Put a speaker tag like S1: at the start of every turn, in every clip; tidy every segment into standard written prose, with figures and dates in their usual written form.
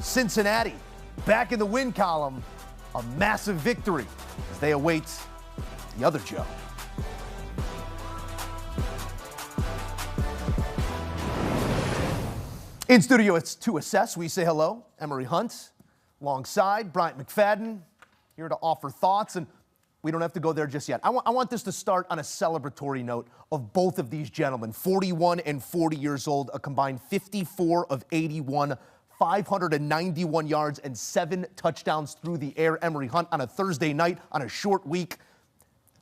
S1: Cincinnati back in the win column. A massive victory as they await the other Joe. In studio, it's to assess. We say hello, Emery Hunt, alongside Bryant McFadden, here to offer thoughts, and we don't have to go there just yet. I want this to start on a celebratory note of both of these gentlemen, 41 and 40 years old, a combined 54 of 81, 591 yards and 7 touchdowns through the air. Emery Hunt on a Thursday night on a short week.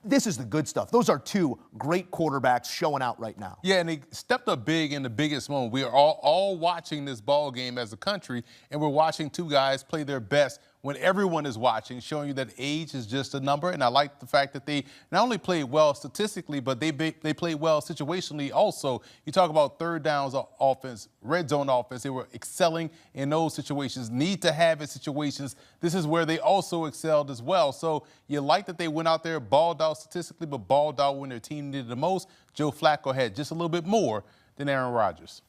S1: This is the good stuff. Those are two great quarterbacks showing out right now.
S2: Yeah, and they stepped up big in the biggest moment. We are all watching this ball game as a country, and we're watching two guys play their best when everyone is watching, showing you that age is just a number. And I like the fact that they not only played well statistically, but they played well situationally also. You talk about third downs offense, red zone offense. They were excelling in those situations, need to have it situations. This is where they also excelled as well. So you like that they went out there, balled out statistically, but balled out when their team needed the most. Joe Flacco had just a little bit more than Aaron Rodgers.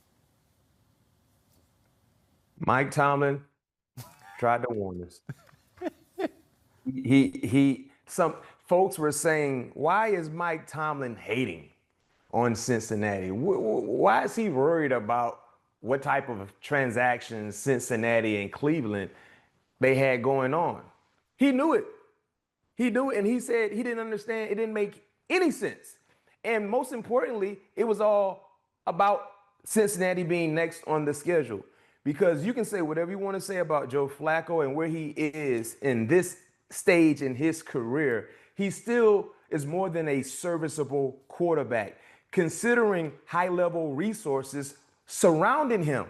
S3: Mike Tomlin tried to warn us. Some folks were saying, why is Mike Tomlin hating on Cincinnati? Why is he worried about what type of transactions Cincinnati and Cleveland they had going on? He knew it. He knew it, and he said he didn't understand. It didn't make any sense. And most importantly, it was all about Cincinnati being next on the schedule. Because you can say whatever you want to say about Joe Flacco and where he is in this stage in his career, he still is more than a serviceable quarterback, considering high-level resources surrounding him.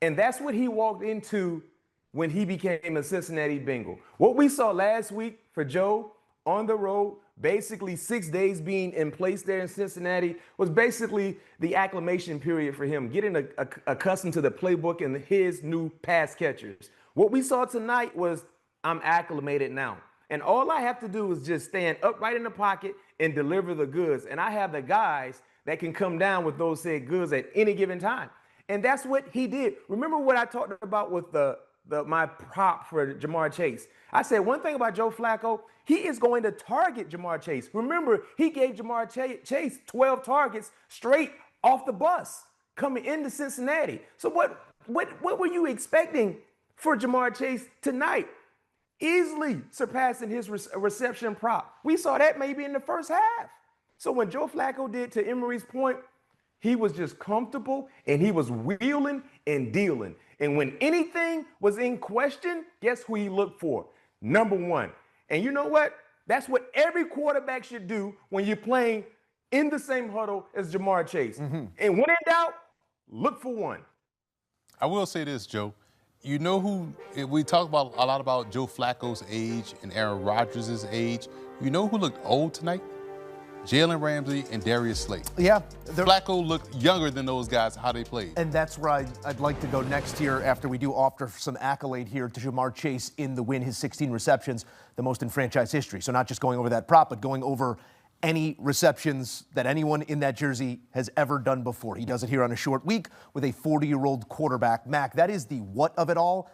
S3: And that's what he walked into when he became a Cincinnati Bengal. What we saw last week for Joe on the road, basically 6 days being in place there in Cincinnati, was basically the acclimation period for him, getting accustomed to the playbook and his new pass catchers. What we saw tonight was, I'm acclimated now. And all I have to do is just stand upright in the pocket and deliver the goods. And I have the guys that can come down with those said goods at any given time. And that's what he did. Remember what I talked about with my prop for Jamar Chase? I said one thing about Joe Flacco, he is going to target Jamar Chase. Remember, he gave Jamar Chase 12 targets straight off the bus coming into Cincinnati. So what were you expecting for Jamar Chase tonight? Easily surpassing his reception prop. We saw that maybe in the first half. So when Joe Flacco did, to Emery's point, he was just comfortable and he was wheeling and dealing. And when anything was in question, guess who he looked for? Number one. And you know what? That's what every quarterback should do when you're playing in the same huddle as Jamar Chase. Mm-hmm. And when in doubt, look for one.
S2: I will say this, Joe. You know who, we talk about a lot about Joe Flacco's age and Aaron Rodgers' age. You know who looked old tonight? Jalen Ramsey and Darius Slay.
S1: Yeah.
S2: Flacco looked younger than those guys, how they played.
S1: And that's where I'd like to go next here after we do offer some accolade here to Jamar Chase in the win, his 16 receptions, the most in franchise history. So not just going over that prop, but going over any receptions that anyone in that jersey has ever done before. He does it here on a short week with a 40-year-old quarterback. Mac, that is the what of it all.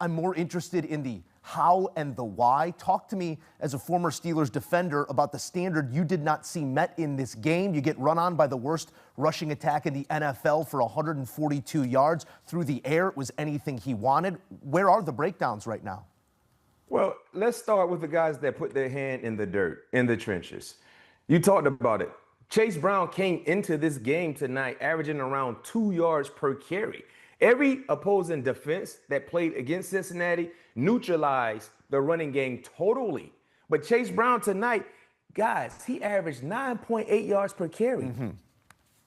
S1: I'm more interested in the how and the why. Talk to me as a former Steelers defender about the standard you did not see met in this game. You get run on by the worst rushing attack in the NFL for 142 yards through the air. It was anything he wanted. Where are the breakdowns right now?
S3: Well, let's start with the guys that put their hand in the dirt, in the trenches. You talked about it. Chase Brown came into this game tonight averaging around 2 yards per carry. Every opposing defense that played against Cincinnati neutralized the running game totally. But Chase Brown tonight, guys, he averaged 9.8 yards per carry. Mm-hmm.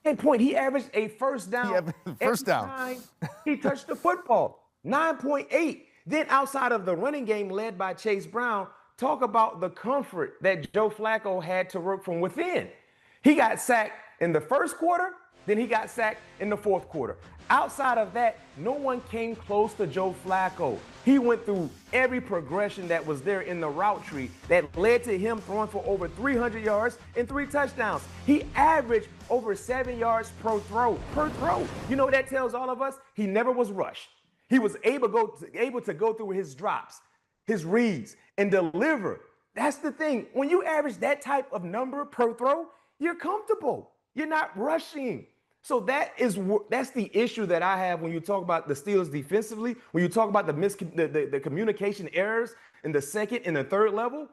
S3: And point, he averaged a first down.
S1: First down.
S3: Time he touched the football. 9.8. Then outside of the running game led by Chase Brown, talk about the comfort that Joe Flacco had to work from within. He got sacked in the first quarter, then he got sacked in the fourth quarter. Outside of that, no one came close to Joe Flacco. He went through every progression that was there in the route tree that led to him throwing for over 300 yards and 3 touchdowns. He averaged over 7 yards per throw. You know what that tells all of us? He never was rushed. He was able to go through his drops, his reads, and deliver. That's the thing. When you average that type of number per throw, you're comfortable. You're not rushing. So that's the issue that I have when you talk about the Steelers defensively, when you talk about the communication errors in the second and the third level.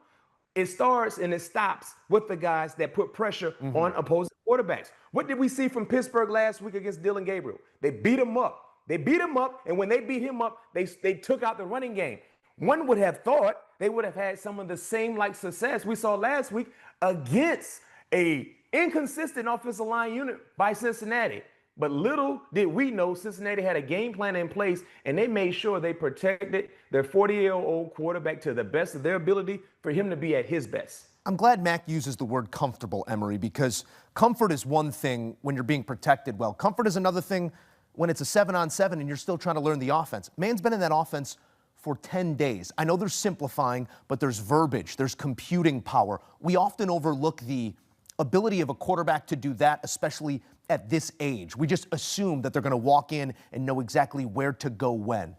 S3: It starts and it stops with the guys that put pressure on opposing quarterbacks. What did we see from Pittsburgh last week against Dylan Gabriel? They beat him up. And when they beat him up, they took out the running game. One would have thought they would have had some of the same success we saw last week against a inconsistent offensive line unit by Cincinnati. But little did we know Cincinnati had a game plan in place, and they made sure they protected their 40-year-old quarterback to the best of their ability for him to be at his best.
S1: I'm glad Mac uses the word comfortable, Emery, because comfort is one thing when you're being protected well. Comfort is another thing when it's a 7-on-7 and you're still trying to learn the offense. Man's been in that offense for 10 days. I know they're simplifying, but there's verbiage, there's computing power. We often overlook the ability of a quarterback to do that, especially at this age. We just assume that they're going to walk in and know exactly where to go when.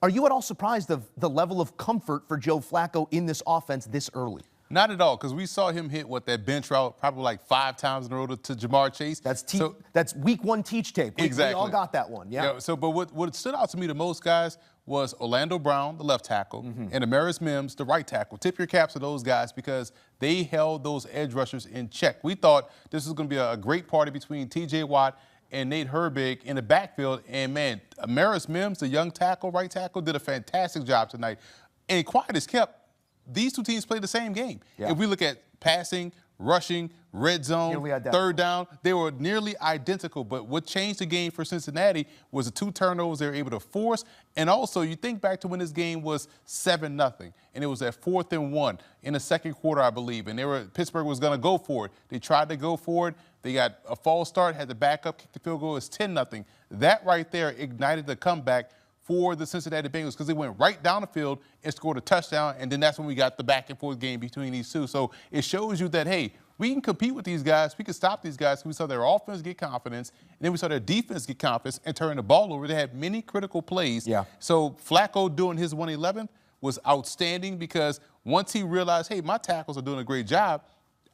S1: Are you at all surprised of the level of comfort for Joe Flacco in this offense this early?
S2: Not at all, because we saw him hit that bench route probably like 5 times in a row to Jamar Chase.
S1: That's week 1 teach tape.
S2: Exactly.
S1: We all got that one. Yeah.
S2: But what stood out to me the most, guys, was Orlando Brown, the left tackle, and Amaris Mims, the right tackle. Tip your caps to those guys because they held those edge rushers in check. We thought this was going to be a great party between T.J. Watt and Nate Herbig in the backfield. And, man, Amaris Mims, the young tackle, right tackle, did a fantastic job tonight. And quiet as kept, these two teams played the same game. Yeah. If we look at passing, rushing, red zone, third down, they were nearly identical. But what changed the game for Cincinnati was the 2 turnovers they were able to force. And also, you think back to when this game was 7-0, and it was at 4th and 1 in the second quarter, I believe. And Pittsburgh was going to go for it. They tried to go for it. They got a false start, had to back up, kick the field goal. It's 10-0. That right there ignited the comeback for the Cincinnati Bengals because they went right down the field and scored a touchdown, and then that's when we got the back-and-forth game between these two. So it shows you that, hey, we can compete with these guys. We can stop these guys. We saw their offense get confidence, and then we saw their defense get confidence and turn the ball over. They had many critical plays.
S1: Yeah.
S2: So Flacco doing his 111th was outstanding because once he realized, hey, my tackles are doing a great job,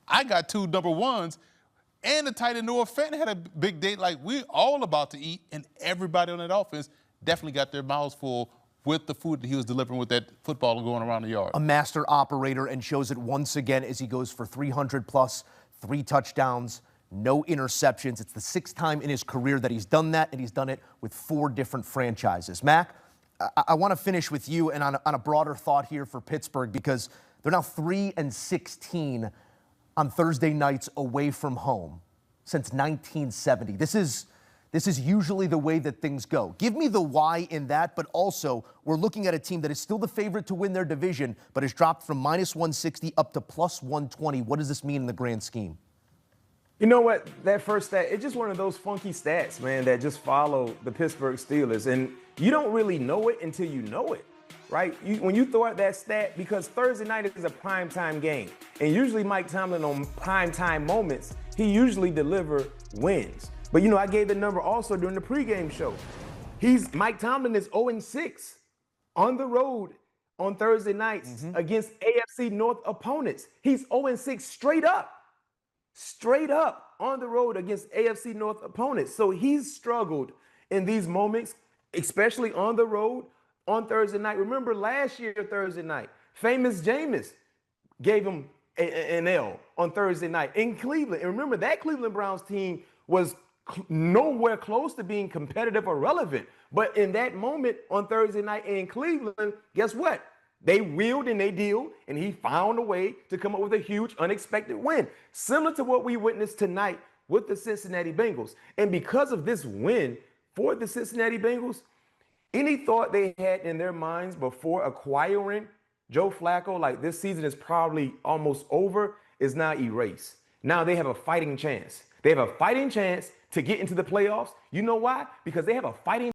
S2: I got 2 number 1s, and the tight end Noah Fenton had a big day. Like, we're all about to eat, and everybody on that offense definitely got their mouths full with the food that he was delivering with that football going around the yard.
S1: A master operator, and shows it once again as he goes for 300+, 3 touchdowns, no interceptions. It's the 6th time in his career that he's done that, and he's done it with 4 different franchises. Mac, I want to finish with you and on a broader thought here for Pittsburgh because they're now 3-16 on Thursday nights away from home since 1970. This is usually the way that things go. Give me the why in that, but also we're looking at a team that is still the favorite to win their division, but has dropped from -160 up to +120. What does this mean in the grand scheme?
S3: You know what? That first stat, it's just one of those funky stats, man, that just follow the Pittsburgh Steelers. And you don't really know it until you know it, right? When you throw out that stat, because Thursday night is a primetime game. And usually Mike Tomlin on primetime moments, he usually delivers wins. But, I gave the number also during the pregame show. Mike Tomlin is 0-6 on the road on Thursday nights against AFC North opponents. He's 0-6 straight up on the road against AFC North opponents. So he's struggled in these moments, especially on the road on Thursday night. Remember last year, Thursday night, famous Jameis gave him an L on Thursday night in Cleveland. And remember, that Cleveland Browns team was nowhere close to being competitive or relevant. But in that moment on Thursday night in Cleveland, guess what? They wheeled and they dealed, and he found a way to come up with a huge, unexpected win. Similar to what we witnessed tonight with the Cincinnati Bengals. And because of this win for the Cincinnati Bengals, any thought they had in their minds before acquiring Joe Flacco, like this season is probably almost over, is now erased. Now they have a fighting chance. They have a fighting chance to get into the playoffs. You know why? Because they have a fighting